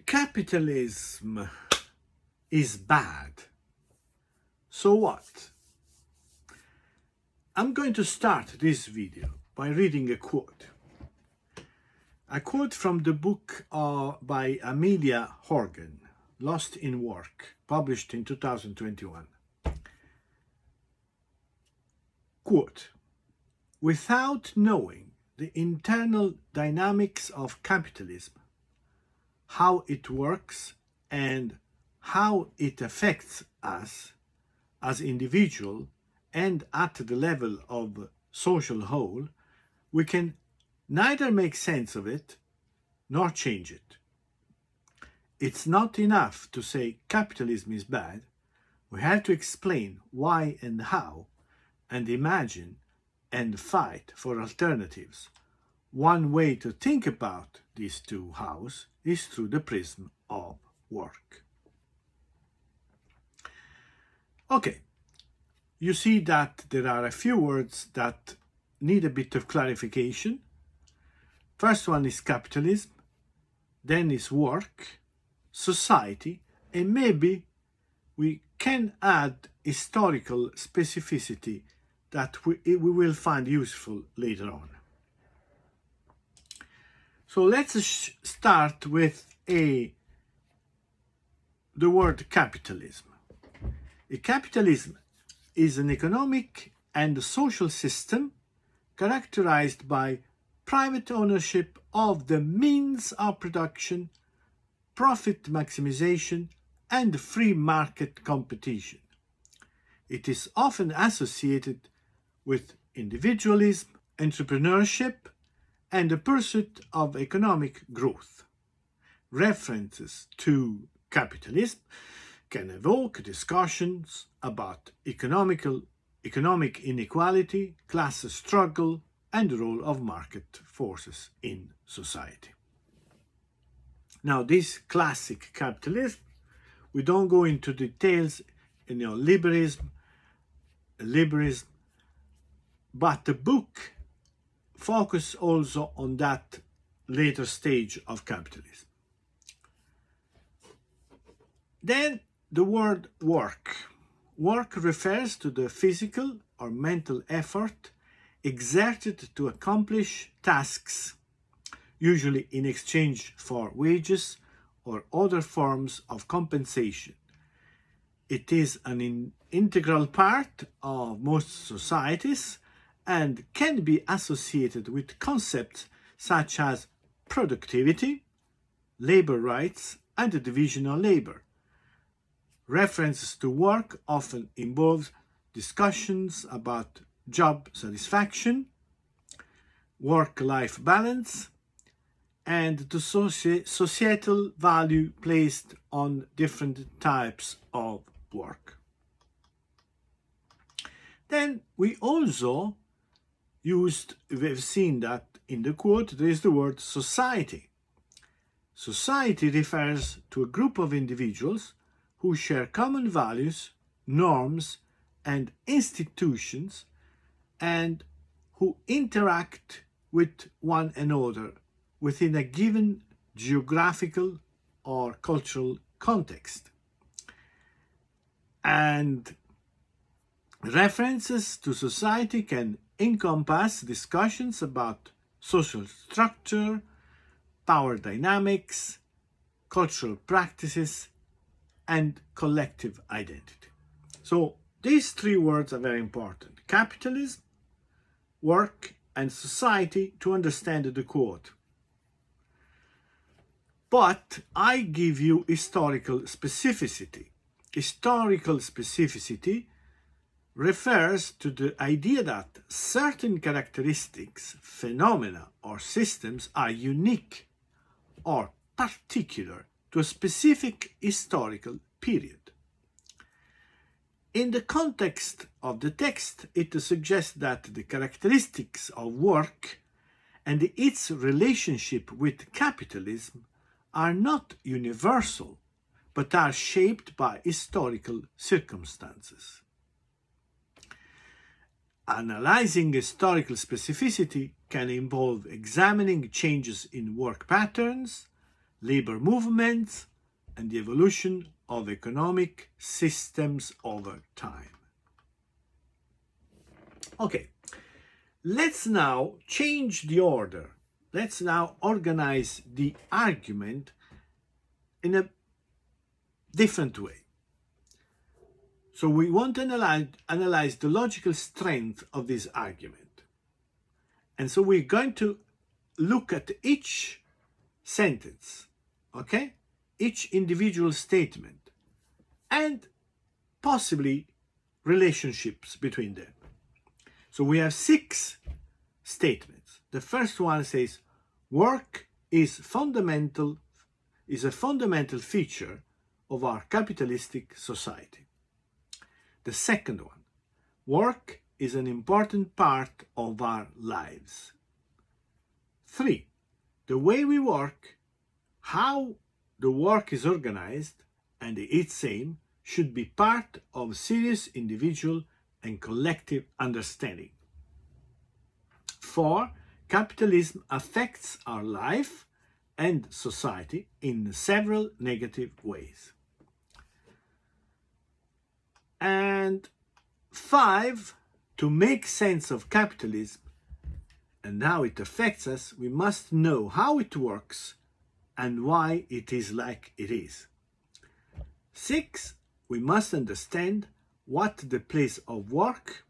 Capitalism is bad. So what? I'm going to start this video by reading a quote. A quote from the book by Amelia Horgan, Lost in Work, published in 2021. Quote, "Without knowing the internal dynamics of capitalism, how it works and how it affects us as individuals and at the level of social whole, we can neither make sense of it nor change it. It's not enough to say capitalism is bad. We have to explain why and how, and imagine and fight for alternatives. One way to think about these two hows is through the prism of work." Okay, you see that there are a few words that need a bit of clarification. First one is capitalism, then is work, society, and maybe we can add historical specificity that we will find useful later on. So let's start with the word capitalism. Capitalism is an economic and social system characterized by private ownership of the means of production, profit maximization, and free market competition. It is often associated with individualism, entrepreneurship, and the pursuit of economic growth. References to capitalism can evoke discussions about economic inequality, class struggle, and the role of market forces in society. Now, this classic capitalism, we don't go into details, liberalism, but the book focuses also on that later stage of capitalism. Then the word work. Work refers to the physical or mental effort exerted to accomplish tasks, usually in exchange for wages or other forms of compensation. It is an integral part of most societies and can be associated with concepts such as productivity, labor rights, and the division of labor. References to work often involve discussions about job satisfaction, work-life balance, and the societal value placed on different types of work. Then we've seen that in the quote there is the word society. Society refers to a group of individuals who share common values, norms, and institutions, and who interact with one another within a given geographical or cultural context. And references to society can encompass discussions about social structure, power dynamics, cultural practices, and collective identity. So these three words are very important: capitalism, work, and society, to understand the quote. But I give you historical specificity. Historical specificity refers to the idea that certain characteristics, phenomena, or systems are unique or particular to a specific historical period. In the context of the text, it suggests that the characteristics of work and its relationship with capitalism are not universal, but are shaped by historical circumstances. Analyzing historical specificity can involve examining changes in work patterns, labor movements, and the evolution of economic systems over time. Okay, let's now change the order. Let's now organize the argument in a different way. So we want to analyze the logical strength of this argument. And so we're going to look at each sentence, okay? Each individual statement, and possibly relationships between them. So we have 6 statements. The first one says, work is a fundamental feature of our capitalistic society. The second one, work is an important part of our lives. 3, the way we work, how the work is organized, and its aim should be part of serious individual and collective understanding. 4, capitalism affects our life and society in several negative ways. And 5, to make sense of capitalism and how it affects us, we must know how it works and why it is like it is. 6, we must understand what the place of work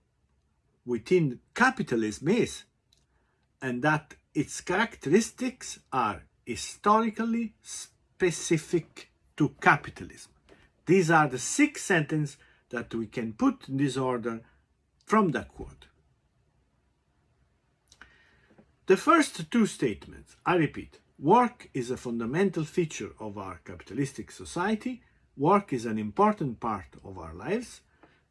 within capitalism is, and that its characteristics are historically specific to capitalism. These are the 6 sentences that we can put in this order from that quote. The first 2 statements, I repeat, work is a fundamental feature of our capitalistic society. Work is an important part of our lives.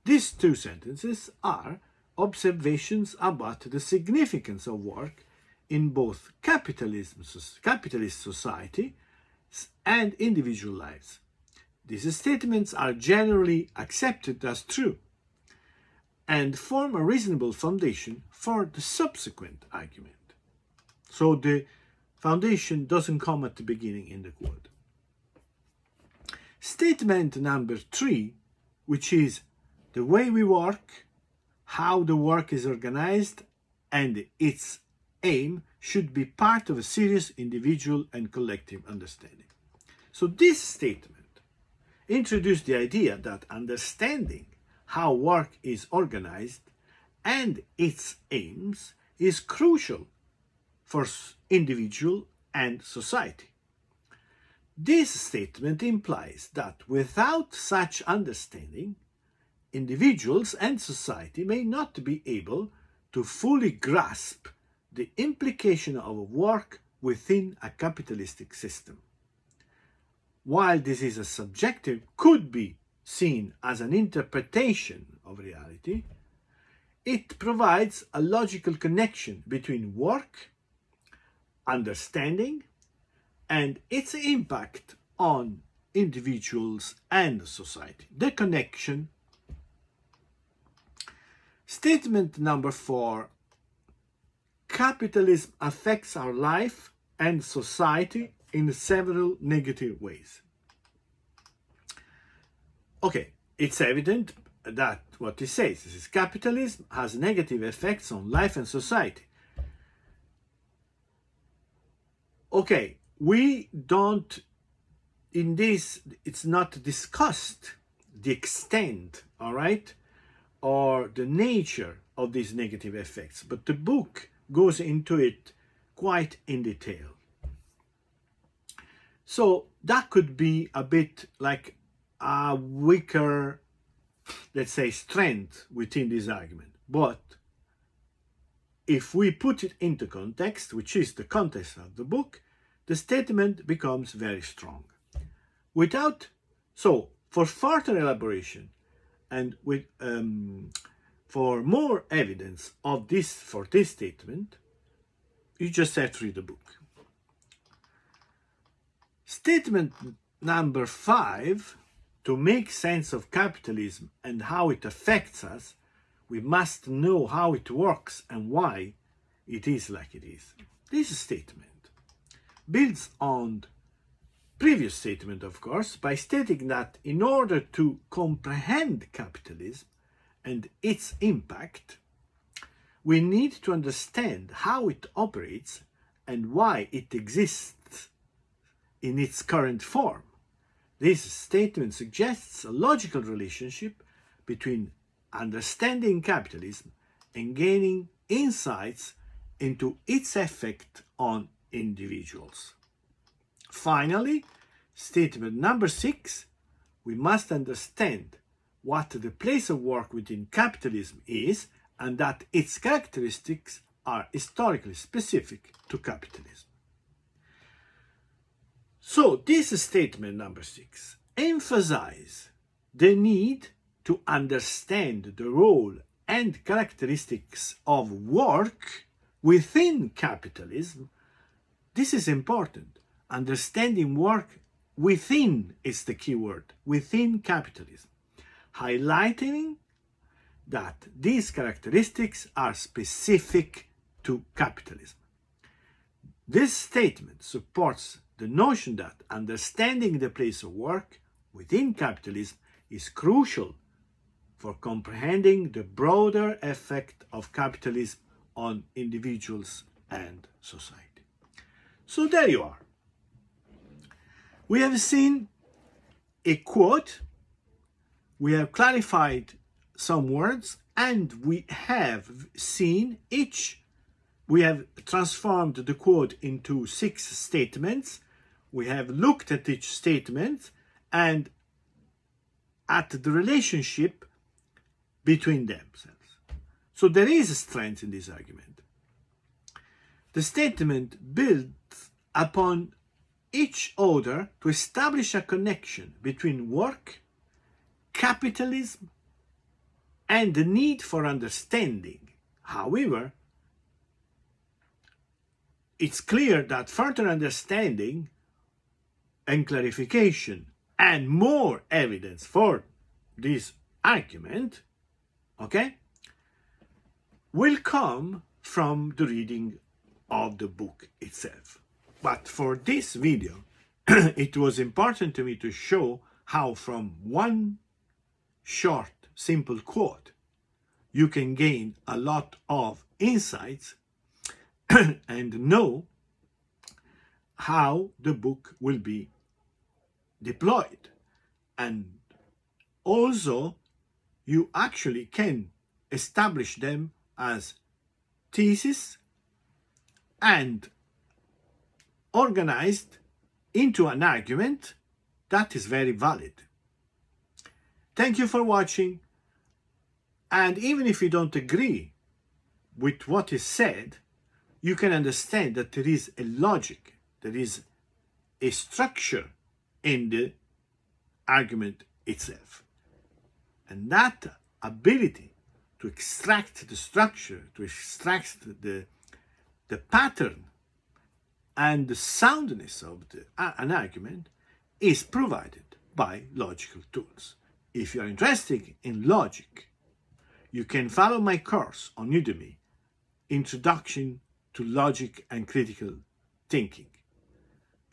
These 2 sentences are observations about the significance of work in both capitalist society and individual lives. These statements are generally accepted as true and form a reasonable foundation for the subsequent argument. So the foundation doesn't come at the beginning in the quote. Statement number 3, which is the way we work, how the work is organized, and its aim should be part of a serious individual and collective understanding. So this statement introduced the idea that understanding how work is organized and its aims is crucial for individual and society. This statement implies that without such understanding, individuals and society may not be able to fully grasp the implication of work within a capitalistic system. While this is a subjective, could be seen as an interpretation of reality, it provides a logical connection between work, understanding, and its impact on individuals and society. The connection. Statement number 4, capitalism affects our life and society in several negative ways. Okay, it's evident that what it says is capitalism has negative effects on life and society. Okay, we don't, in this, it's not discussed the extent, all right, or the nature of these negative effects, but the book goes into it quite in detail. So that could be a bit like a weaker, let's say, strength within this argument. But if we put it into context, which is the context of the book, the statement becomes very strong. So for further elaboration and for more evidence of this for this statement, you just have to read the book. Statement number 5, to make sense of capitalism and how it affects us, we must know how it works and why it is like it is. This statement builds on previous statement, of course, by stating that in order to comprehend capitalism and its impact, we need to understand how it operates and why it exists in its current form. This statement suggests a logical relationship between understanding capitalism and gaining insights into its effect on individuals. Finally, statement number 6, we must understand what the place of work within capitalism is and that its characteristics are historically specific to capitalism. So this statement number 6 emphasizes the need to understand the role and characteristics of work within capitalism. This is important. Understanding work within is the key word, within capitalism, highlighting that these characteristics are specific to capitalism. This statement supports the notion that understanding the place of work within capitalism is crucial for comprehending the broader effect of capitalism on individuals and society. So there you are. We have seen a quote, we have clarified some words, and we have seen we have transformed the quote into 6 statements. We have looked at each statement and at the relationship between themselves. So there is a strength in this argument. The statement builds upon each other to establish a connection between work, capitalism, and the need for understanding. However, it's clear that further understanding and clarification and more evidence for this argument, will come from the reading of the book itself. But for this video, it was important to me to show how from one short, simple quote, you can gain a lot of insights and know how the book will be deployed. And also, you actually can establish them as thesis and organized into an argument that is very valid. Thank you for watching. And even if you don't agree with what is said, you can understand that there is a logic, there is a structure in the argument itself. And that ability to extract the structure, to extract the pattern and the soundness of an argument is provided by logical tools. If you are interested in logic, you can follow my course on Udemy, Introduction to Logic and Critical Thinking.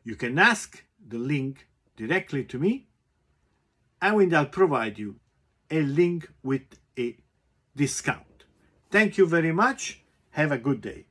You can ask the link directly to me, and I'll provide you a link with a discount. Thank you very much. Have a good day.